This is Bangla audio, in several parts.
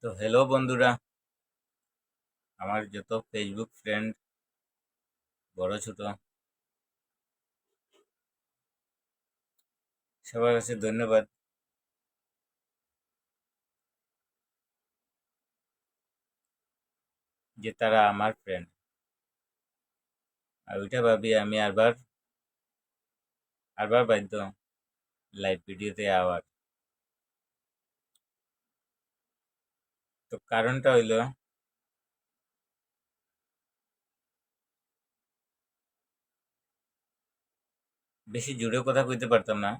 তো হ্যালো বন্ধুরা, আমার যত ফেসবুক ফ্রেন্ড বড় ছোট সবার কাছে ধন্যবাদ যে তারা আমার ফ্রেন্ড। আর ওইটা ভাবি আমি আরবার বাধ্য লাইভ ভিডিওতে আওয়ার। তো কারণটা হইল বেশি জোরে কথা কইতে পারতাম না,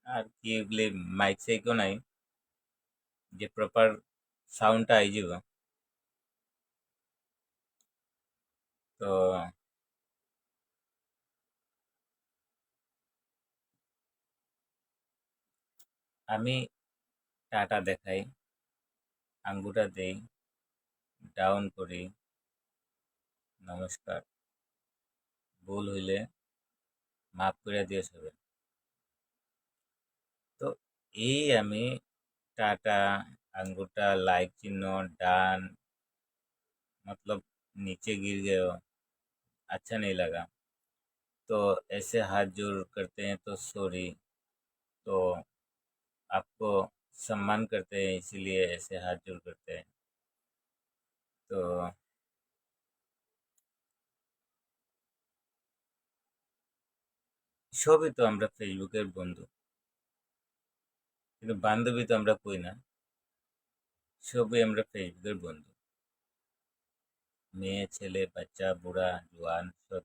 আর কি এগুলি মাইক সাইকও নাই যে প্রপার সাউন্ডটা আই যাব। তো আমি টাটা দেখাই, আঙ্গুটা দেই, ডাউন করি, নমস্কার, ভুল হইলে মাফ করে দিয়ে সবে। তো এই আমি टाटा, अंगूठा लाइक चिन्ह, डान मतलब नीचे गिर गए हो, अच्छा नहीं लगा, तो ऐसे हाथ जोड़ करते हैं तो सॉरी, तो आपको सम्मान करते हैं इसीलिए ऐसे हाथ जोड़ करते हैं। तो সবই তো আমরা ফেসবুকের বন্ধু, কিন্তু বান্ধবী তো আমরা কই না। সবই আমরা ফেসবুকের বন্ধু, মেয়ে ছেলে বাচ্চা বুড়া জোয়ান সব।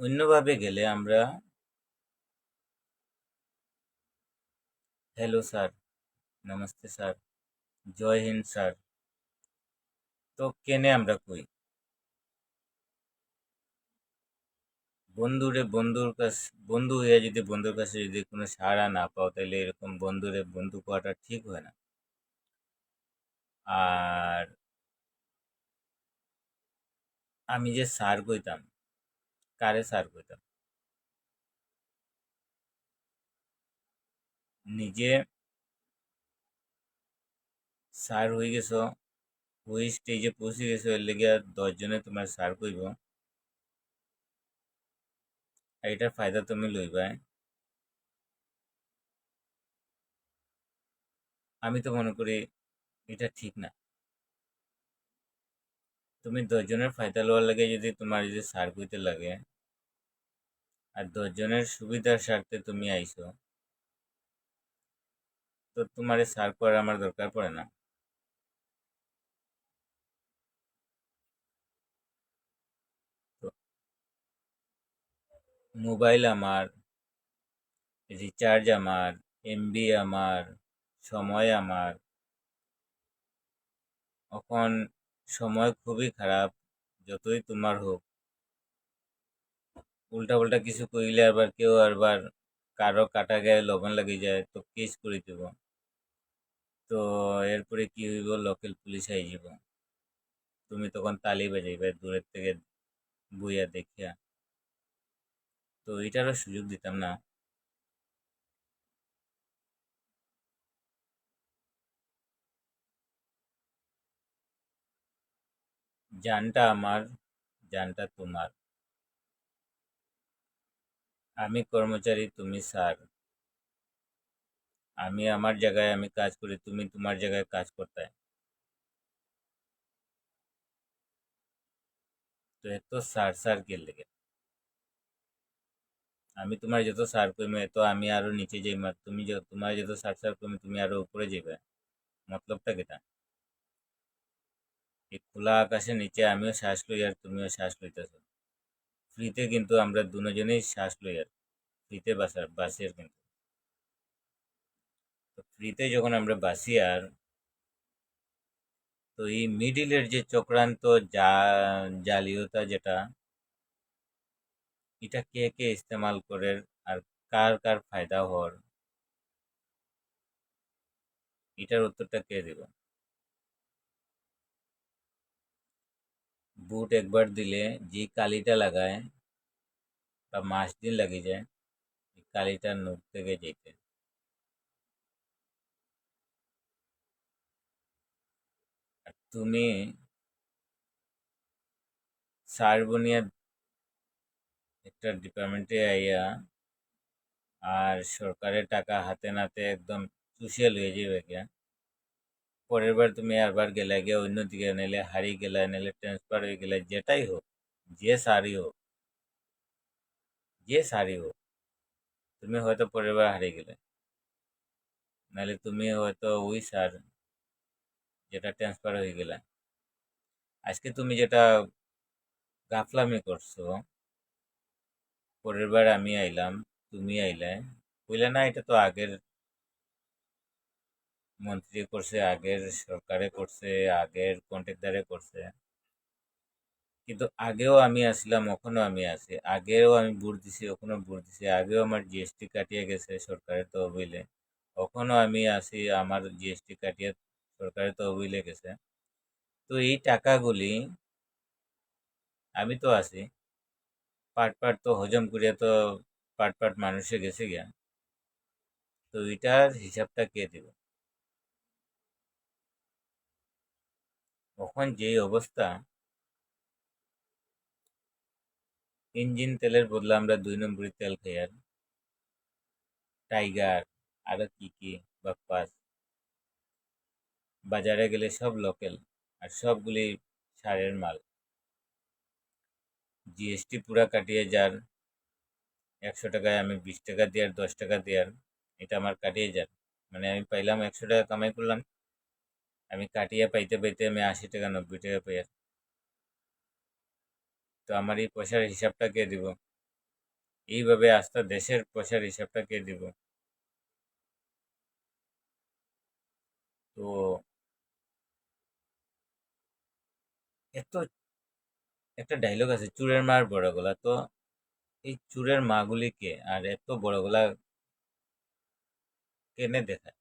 অন্যভাবে গেলে আমরা হ্যালো স্যার, নমস্তে স্যার, জয় হিন্দ স্যার, তো কেনে আমরা কই। বন্ধুরে বন্ধুর কাছে বন্ধু হইয়া যদি বন্ধুর কাছে যদি কোনো সাড়া না পাও, তাহলে এরকম বন্ধুরে বন্ধু কোয়াটা ঠিক হয় না। আর আমি যে স্যার কইতাম, কারে স্যার কইতাম? নিজে স্যার হয়ে গেছো, ওই স্টেজে পৌঁছে গেছো, এর লেগে 10 জনে তোমার স্যার কইব, আর এটার ফায়দা তুমি লইবা। আমি তো মনে করি এটা ঠিক না। তুমি 10 জনের ফায়দা লওয়ার লাগে যদি তোমার যদি স্যার কইতে লাগে, আর 10 জনের সুবিধার স্বার্থে তুমি আইছো, তো তোমার স্যার করার আমার দরকার পড়ে না। তো মোবাইল আমার, রিচার্জ আমার, এমবি আমার, সময় আমার। এখন সময় খুবই খারাপ, যতই তোমার হোক, উল্টা পাল্টা কিছু কইলে আবার কেউ আবার কারো কাটা গায়ে লবণ লাগি যায় তো কেস করে দিব। তো এরপরে কি হইব, লোকাল পুলিশ আই যাব, তুমি তখন তালি বাজাইবে দূরের থেকে বইয়া দেখিয়া। তো এটারও সুযোগ দিতাম না। জানটা আমার, জানটা তোমার। আমি কর্মচারী, তুমি স্যার। আমি আমার জায়গায় আমি কাজ করি, তুমি তোমার জায়গায় কাজ করতে। তো এত স্যার স্যার কে লেগে? আমি তোমার যত স্যার কইমে তো আমি আরো নিচে যাইমা, তুমি তোমার যত স্যার স্যার কইমে তুমি আরো উপরে যাইবে। মতলবটা কেটা? এই খোলা আকাশের নিচে আমিও শ্বাস লই আর তুমিও শ্বাস লইতেছো ফ্রিতে, কিন্তু আমরা দুজনেই শ্বাস লই আর ফ্রিতে বাসি আর কিন্তু। তো ফ্রিতে যখন আমরা বাসি আর, তো এই মিডিলের যে চক্রান্ত জালিয়াতি যেটা, এটা কে কে ইস্তেমাল করে, আর কার কার ফায়দা হওয়ার, এটার উত্তরটা কে দিব? বুট একবার দিলে যে কালিটা লাগায় বা 5 দিন লাগে যায় এই কালিটার নখ থেকে যেতে। তুমি সার বুনিয়াদ একটা ডিপার্টমেন্টে আইয়া আর সরকারের টাকা হাতে নাতে একদম চুষিয়ে লয়ে যাবে গিয়া, পরের বার তুমি আবার গেলে গিয়ে অন্যদিকে, নাইলে হারিয়ে গেলে, নাইলে ট্রান্সফার হয়ে গেলে, যেটাই হোক, যে সারই হোক, যে সারই হোক, তুমি হয়তো পরের বার হারিয়ে গেলে, নাহলে তুমি হয়তো ওই সার যেটা ট্রান্সফার হয়ে গেলে, আজকে তুমি যেটা গাফলামি করছো, পরের বার আমি আইলাম, তুমি আইলে, বুঝলে না এটা তো আগের মন্ত্রী করছে, আগের সরকারে করছে, আগের কন্ট্রাক্টরে করছে। কিন্তু আগেও আমি আসলাম, এখনো আমি আছি, আগেও আমি ভোট দিছি, এখনো ভোট দিছি, আগেও আমার জিএসটি কাটিয়ে গেছে সরকারের তহবিলে, এখনো আমি আছি, আমার জিএসটি কাটিয়ে সরকারের তহবিলে গেছে। তো এই টাকাগুলি আমি তো আছি, পাট পাট তো হজম করিয়া তো পাট পাট মানুষে গেছে গিয়া। তো এটার হিসাবটা কে দিব? এখন যেই অবস্থা, ইঞ্জিন তেলের বদলে আমরা 2 নম্বরই তেল খাই, আর টাইগার, আরো কি কি বাপ্পাস, বাজারে গেলে সব লোকাল, আর সবগুলি সারের মাল। জিএসটি পুরা কাটিয়ে যার, 100 টাকায় আমি 20 টাকা দিয়ে আর 10 টাকা দিয়ে, আর এটা আমার কাটিয়ে যার, মানে আমি পাইলাম 100 টাকা কামাই করলাম, আমি কাটিয়ে পাইতে পাইতে আমি 80 টাকা 90 টাকা পাই। তো আমার এই পয়সার হিসাবটা কে দিব? এইভাবে আস্থা দেশের পয়সার হিসাবটা কে দিব? তো এত, একটা ডায়লগ আছে, চুরের মার বড় গলা। তো এই চুরের মাগুলি কে, আর এত বড় গলা কেনে দেখায়?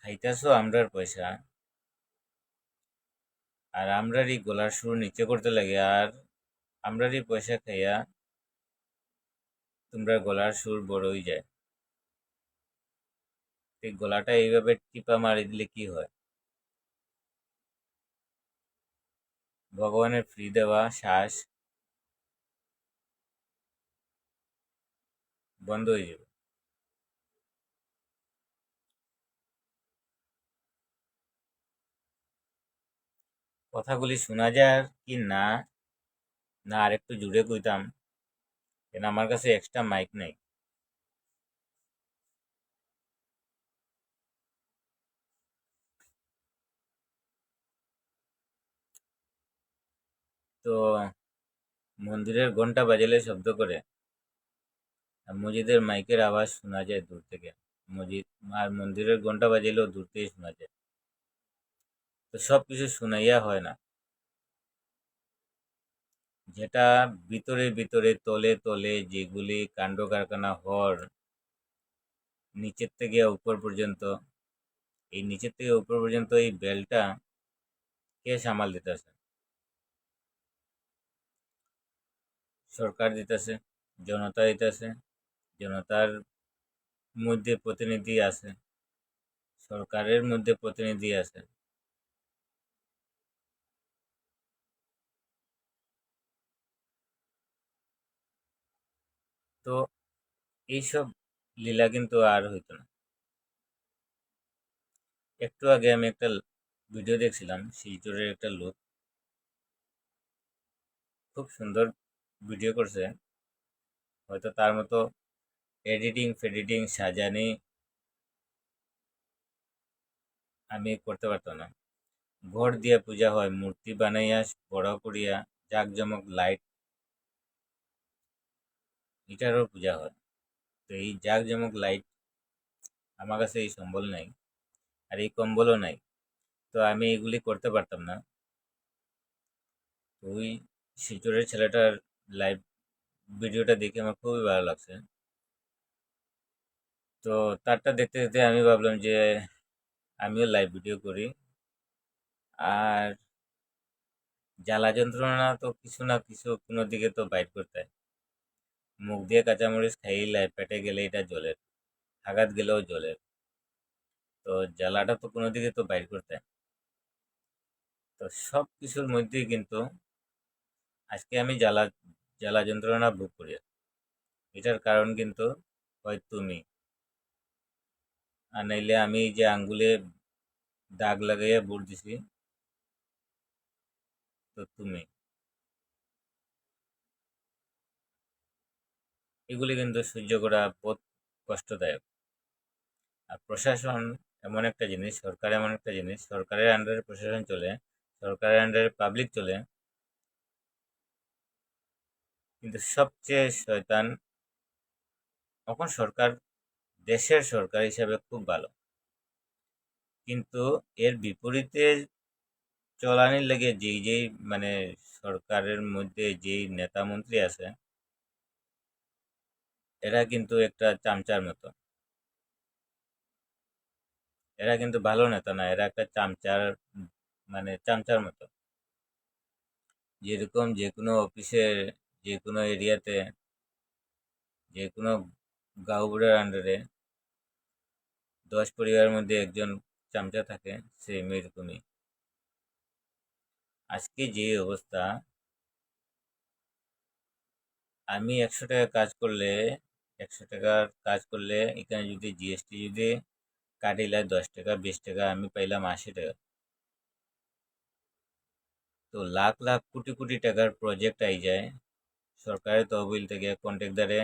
খাইতাছো আমরার পয়সা, আর আমরারই গলার সুর নিচে করতে লাগে, আর আমরারই পয়সা খাইয়া তোমরা গলার সুর বড় হয়ে যায়। এই গলাটা এইভাবে টিপা মারি দিলে কি হয়? ভগবানের ফ্রি দেওয়া শ্বাস বন্ধ হয়ে যাবে। কথাগুলি শোনা যায় আর কি না, না আর একটু জুড়ে কইতাম, কেন আমার কাছে এক্সট্রা মাইক নাই। তো মন্দিরের ঘন্টা বাজালে শব্দ করে, আর মসজিদের মাইকের আওয়াজ শোনা যায় দূর থেকে। মসজিদ আর মন্দিরের ঘন্টা বাজালেও দূর থেকে শোনা যায়। তো সব কিছু শুনাইয়া হয় না, যেটা ভিতরে ভিতরে তলে তলে যেগুলি কাণ্ড কারখানা হর, নিচের থেকে উপর পর্যন্ত, এই নিচের থেকে উপর পর্যন্ত এই বেলটা কে সামাল দিতেছে? সরকার দিতেছে, জনতা দিতেছে, জনতার মধ্যে প্রতিনিধি আছে, সরকারের মধ্যে প্রতিনিধি আছে। তো এইসব লীলা কিন্তু আর হইতো না। একটু আগে আমি একটা ভিডিও দেখছিলাম, শিলচরের একটা লোক খুব সুন্দর ভিডিও করছে, হয়তো তার মতো এডিটিং ফেডিটিং সাজানি আমি করতে পারতাম না। ঘর দিয়া পূজা হয়, মূর্তি বানাইয়া বড় করিয়া জাকজমক লাইট, এটারও পূজা হয়। তো এই জাকজমক লাইট, আমার কাছে এই সম্বল নাই, আর এই কম্বলও নাই, তো আমি এগুলি করতে পারতাম না। তো ওই শিলচরের ছেলেটার লাইভ ভিডিওটা দেখে আমার খুবই ভালো লাগছে। তো তারটা দেখতে দেখতে আমি ভাবলাম যে আমিও লাইভ ভিডিও করি, আর জ্বালা যন্ত্রণা তো কিছু না কিছু কোনো দিকে তো বাইট করতে হয়। মুখ দিয়ে কাঁচামরিচ খাইলে পেটে গেলে এটা জ্বলে, আঘাত গেলেও জ্বলে। তো জ্বালাটা তো কোনো দিকে তো বাইর করতে হয়। তো সব কিছুর মধ্যেই কিন্তু আজকে আমি জ্বালা জ্বালা যন্ত্রণা ভোগ করি। এটার কারণ কিন্তু হয় তুমি, আর নাইলে আমি এই যে আঙ্গুলে দাগ লাগাইয়া ভোট দিছি, তো তুমি। এগুলি কিন্তু সহ্য করা বহুত কষ্টদায়ক। আর প্রশাসন এমন একটা জিনিস, সরকার এমন একটা জিনিস, সরকারের আন্ডারে প্রশাসন চলে, সরকারের আন্ডারে পাবলিক চলে, কিন্তু সবচেয়ে শয়তান এখন সরকার। দেশের সরকার হিসাবে খুব ভালো, কিন্তু এর বিপরীতে চলানির লেগে যেই মানে সরকারের মধ্যে যেই নেতা মন্ত্রী আছে, এরা কিন্তু একটা চামচার মতো। এরা কিন্তু ভালো নেতা না, এরা একটা চামচার, মানে চামচার মতো। যেরকম যে কোনো অফিসে, যে কোনো এরিয়াতে, যে কোনো গাঁওবুড়ার আন্ডারে 10 পরিবারের মধ্যে একজন চামচা থাকে, সেম এরকমই। আজকে যে অবস্থা, আমি 100 টাকা কাজ করলে, 100 টাকার কাজ করলে এখানে যদি জিএসটি যদি কাটিলে 10 টাকা 20 টাকা, আমি পাইলাম 80 টাকা। তো লাখ লাখ কোটি কোটি টাকার প্রজেক্ট আই যায় সরকারের তহবিল থেকে, কন্ট্রাক্টরে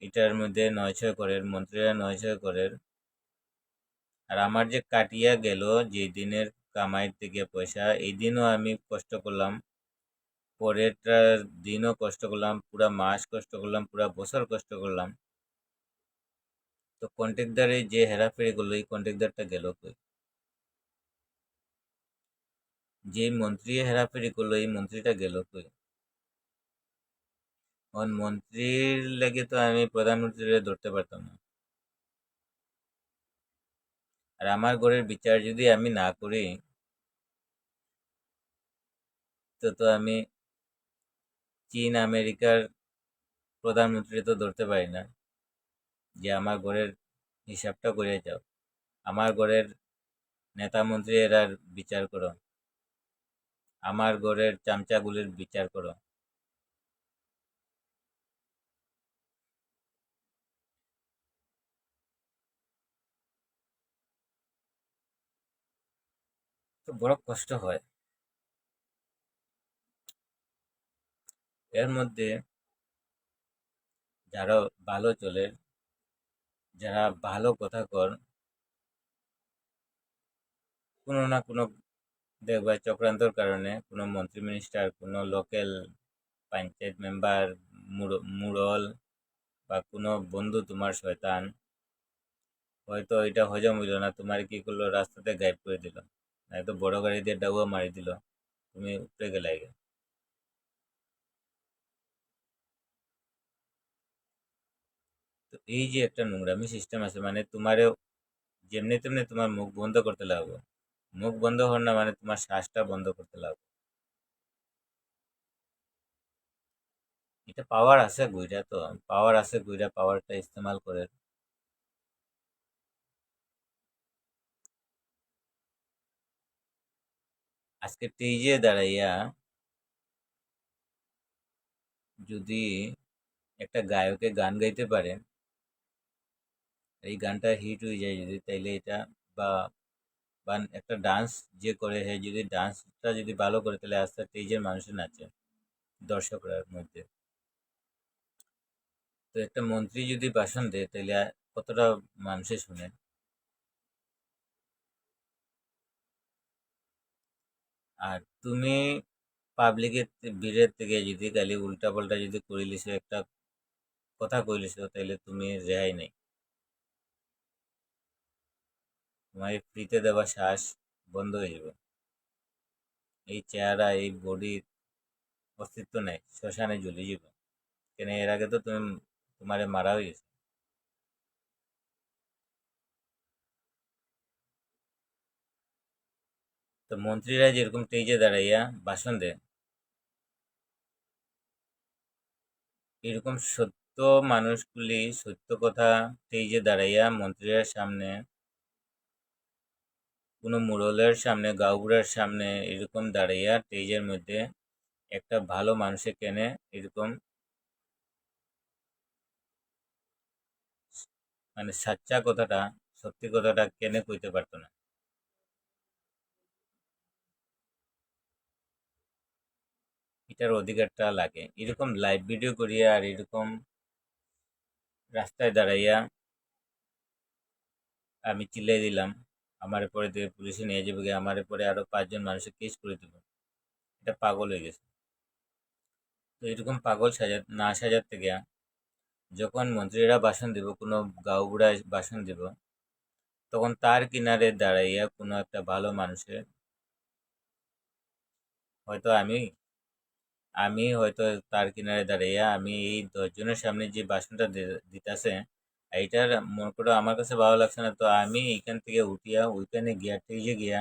এটার মধ্যে 9-6 করের, মন্ত্রীরা 9-6 করের। আর আমার যে কাটিয়া গেল যে দিনের কামাইয়ের থেকে পয়সা, এই দিনও আমি কষ্ট করলাম, পরেরটার দিনও কষ্ট করলাম, পুরা মাস কষ্ট করলাম, পুরা বছর কষ্ট করলাম। তো কন্ট্রাক্টরে যে হেরাফেরি করলো, এই কন্ট্রাক্টরটা গেল কই? যে মন্ত্রী হেরাফেরি করলো, এই মন্ত্রীটা গেল কই? মন্ত্রীর লেগে তো আমি প্রধানমন্ত্রীরে ধরতে পারতাম না। আর আমার ঘরের বিচার যদি আমি না করি, তো আমি চীন আমেরিকার প্রধানমন্ত্রী তো ধরতে পারি না যে আমার ঘরের হিসাবটা করে যাও, আমার ঘরের নেতা মন্ত্রী এরার বিচার করো, আমার ঘরের চামচাগুলির বিচার করো। তো বড় কষ্ট হয়। এর মধ্যে যারা ভালো চলে, যারা ভালো কথা কর, কোনো না কোনো দেখবা চক্রান্তর কারণে কোনো মন্ত্রী মিনিস্টার, কোনো লোকাল পঞ্চায়েত মেম্বার, মুরল, বা কোনো বন্ধু তোমার শয়তান, হয়তো এটা হজম হইল না, তোমার কি করলো, রাস্তাতে গায়েব করে দিল, নয়তো বড় গাড়ি দিয়ে ডাউয়া মারি দিল, তুমি উপরে গেলে। তো এই যে একটা নোংরামি সিস্টেম আছে, মানে তোমারে যেমনি তেমনি তোমার মুখ বন্ধ করতে লাগবে। মুখ বন্ধ হওয়ার না, মানে তোমার শ্বাসটা বন্ধ করতে লাগবে। এটা পাওয়ার আছে গুইরা, তো পাওয়ার আছে গুইরা, পাওয়ারটা ইস্তেমাল করে। আজকে স্টেজে দাঁড়াইয়া যদি একটা গায়কে গান গাইতে পারে, এই গানটা হিট হয়ে যায় যদি, তাইলে এটা, বা বা একটা ডান্স যে করে, হ্যাঁ যদি ডান্সটা যদি ভালো করে, তাহলে আস্তে স্টেজের মানুষের নাচে, দর্শকরা মধ্যে। তো একটা মন্ত্রী যদি ভাষণ দেয়, তাহলে কতটা মানুষে শুনে। আর তুমি পাবলিকের ভিড়ের থেকে যদি খালি উল্টা পাল্টা যদি করিলিস, একটা কথা কইলিস, তাহলে তুমি রেহাই নেই। তোমার এই ফ্রিতে দেওয়া শ্বাস বন্ধ হয়ে যাবে। এই চেহারা, এই বডির অস্তিত্ব নেই, শ্মশানে জ্বলে যাবে। কেন, এর আগে তো তুমি, তোমারে মারা হয়ে গেছে। তো মন্ত্রীরা যেরকম স্টেজে দাঁড়াইয়া ভাষণ দেয়, এরকম সত্য মানুষগুলি সত্য কথা স্টেজে দাঁড়াইয়া মন্ত্রীর সামনে কোনো মুরলের সামনে, গাঁওবুড়ার সামনে এরকম দাঁড়াইয়া স্টেজের মধ্যে একটা ভালো মানুষে কেনে এরকম মানে সাচ্চা কথাটা, সত্যি কথাটা কেনে কইতে পারতো না। এটার অধিকারটা লাগে এরকম লাইভ ভিডিও করিয়া আর এরকম রাস্তায় দাঁড়াইয়া আমি চিল্লাই দিলাম, আমার পরে দিয়ে পুলিশে নিয়ে যাবে গিয়ে, আমার পরে আরো 5 জন মানুষের কেস করে দিব। এটা পাগল হয়ে গেছে। তো এরকম পাগল না সাজাতে গিয়া যখন মন্ত্রীরা ভাষণ দিব, কোনো গাঁওবুড়া ভাষণ দিব, তখন তার কিনারে দাঁড়াইয়া কোনো একটা ভালো মানুষের, হয়তো আমি হয়তো তার কিনারে দাঁড়াইয়া আমি এই 10 জনের সামনে যে ভাষণটা দিতেছে, এইটার মনে করো আমার কাছে ভালো লাগছে না, তো আমি এখান থেকে উঠিয়া ওইখানে গিয়া স্টেজে গিয়া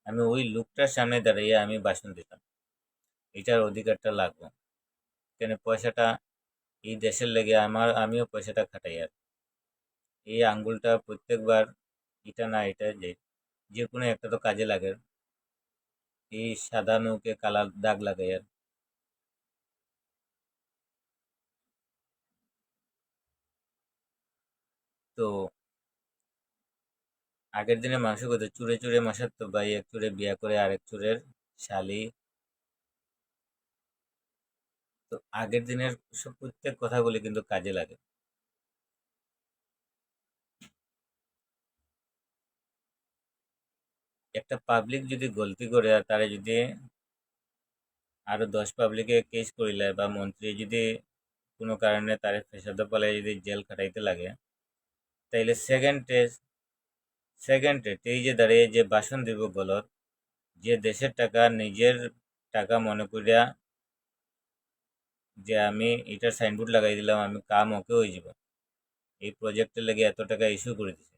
আমি ওই লোকটার সামনে দাঁড়াইয়া আমি ভাষণ দিতাম। এটার অধিকারটা লাগবে। কেন পয়সাটা এই দেশের লেগে আমিও পয়সাটা খাটাই। আর এই আঙ্গুলটা প্রত্যেকবার এটা না এটা যে কোনো একটা তো কাজে লাগে। এই সাদা নৌকে কালা দাগ লাগাই। আর তো আগের দিনে মানুষ কত চুরে চুরে মশাতো, ভাই এক চুরে বিয়া করে আরেক চুরের শালি। তো আগের দিনের সব প্রত্যেক কথাগুলি কিন্তু কাজে লাগে। একটা পাবলিক যদি গলতি করে আর তারা যদি আরো 10 পাবলিকে কেস করিলে, বা মন্ত্রী যদি কোনো কারণে তারে ফেসাদে পালে যদি জেল খাটাইতে লাগে, তাইলে সেকেন্ডে এই যে দাঁড়িয়ে যে ভাষণ দিব গলত, যে দেশের টাকা নিজের টাকা মনে করিয়া যে আমি এটার সাইনবোর্ড লাগাই দিলাম, আমি কাম ওকে হয়ে যাব, এই প্রজেক্টের লেগে এত টাকা ইস্যু করে দিছে,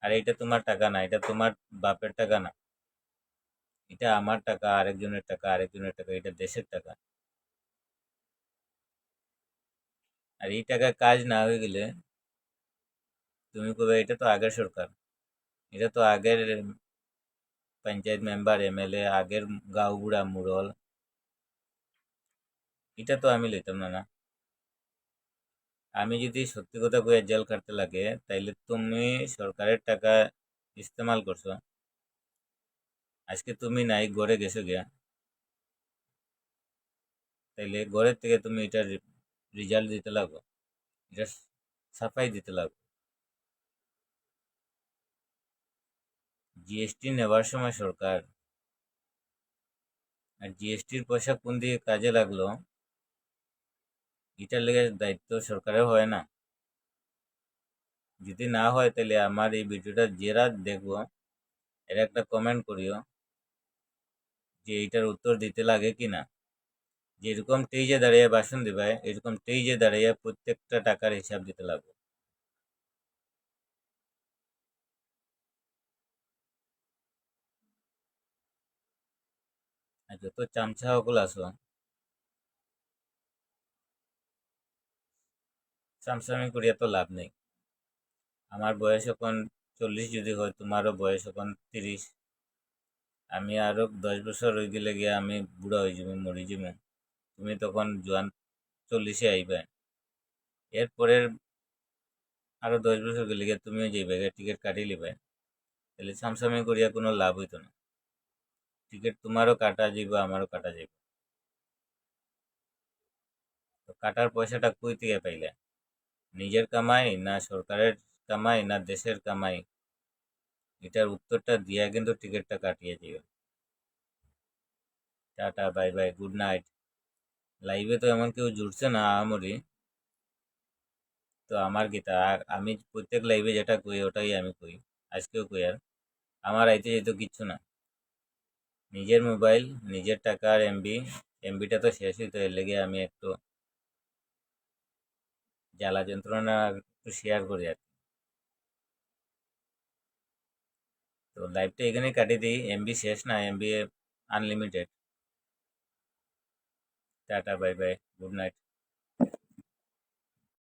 আর এটা তোমার টাকা না, এটা তোমার বাপের টাকা না, এটা আমার টাকা, আরেকজনের টাকা, এটা দেশের টাকা। আর এই টাকা কাজ না হয়ে গেলে তুমি কবে এটা তো আগের সরকার, এটা তো আগের পঞ্চায়েত মেম্বার, এমএলএ, আগের গাঁও বুড়া মুরল, এটা তো আমি লইতাম না। না, আমি যদি সত্যি কথা কইয়া জেল কাটতে লাগে, তাইলে তুমি সরকারের টাকা ইস্তেমাল করছো, আজকে তুমি নাই ঘরে গেছো গিয়া, তাইলে ঘরের থেকে তুমি এটার রেজাল্ট দিতে লাগো, এটা সাফাই দিতে লাগো। জিএসটি নেওয়ার সময় সরকার, আর জিএসটির পয়সা কোন দিকে কাজে লাগলো, এটার লেগে দায়িত্ব সরকারের হয় না? যদি না হয় তাহলে আমার এই ভিডিওটা যারা দেখবো এরা একটা কমেন্ট করিও যে এইটার উত্তর দিতে লাগে কিনা। যেরকম স্টেজে দাঁড়িয়ে ভাষণ দিবে, এরকম স্টেজে দাঁড়িয়ে প্রত্যেকটা টাকার হিসাব দিতে লাগবে। আর যত চামচা সকল আছো, চামচামি করিয়া তো লাভ নেই। আমার বয়স এখন 40 যদি হয়, তোমারও বয়স এখন 30, আমি আরো 10 বছর হয়ে গেলে গিয়া আমি বুড়া হয়ে যাবো, মরি যাবো, তুমি তখন জোয়ান 40-এ আইবে। এরপরের আরো 10 বছর গেলে গিয়া তুমিও যাইবে, টিকিট কাটি লিবে, তাহলে সামসামি করিয়া কোনো লাভ হইতো না। টিকিট তোমারও কাটা যাইব, আমারও কাটা যাইব। তো কাটার পয়সাটা কই থেকে পাইলে? নিজের কামাই না সরকারের কামাই না দেশের কামাই? এটার উত্তরটা দিয়া কিন্তু টিকিটটা কাটিয়ে দিও। Tata, bye bye, good night. লাইভে তো এমন কেউ জুড়ছে না আমরি, তো আমার গীতা আমি প্রত্যেক লাইভে যেটা কই ওটাই আমি কই, আজকেও কই। আর আমার আইতে যেত কিচ্ছু না, নিজের মোবাইল, নিজের টাকার এমবিটা তো শেষ হইতো, এর লেগে আমি একটু জ্বালা যন্ত্রণা একটু শেয়ার করি আর কি। তো লাইভটা এখানেই কাটিয়ে দিই, এমবি শেষ না, MB unlimited. Tata, bye bye, good night.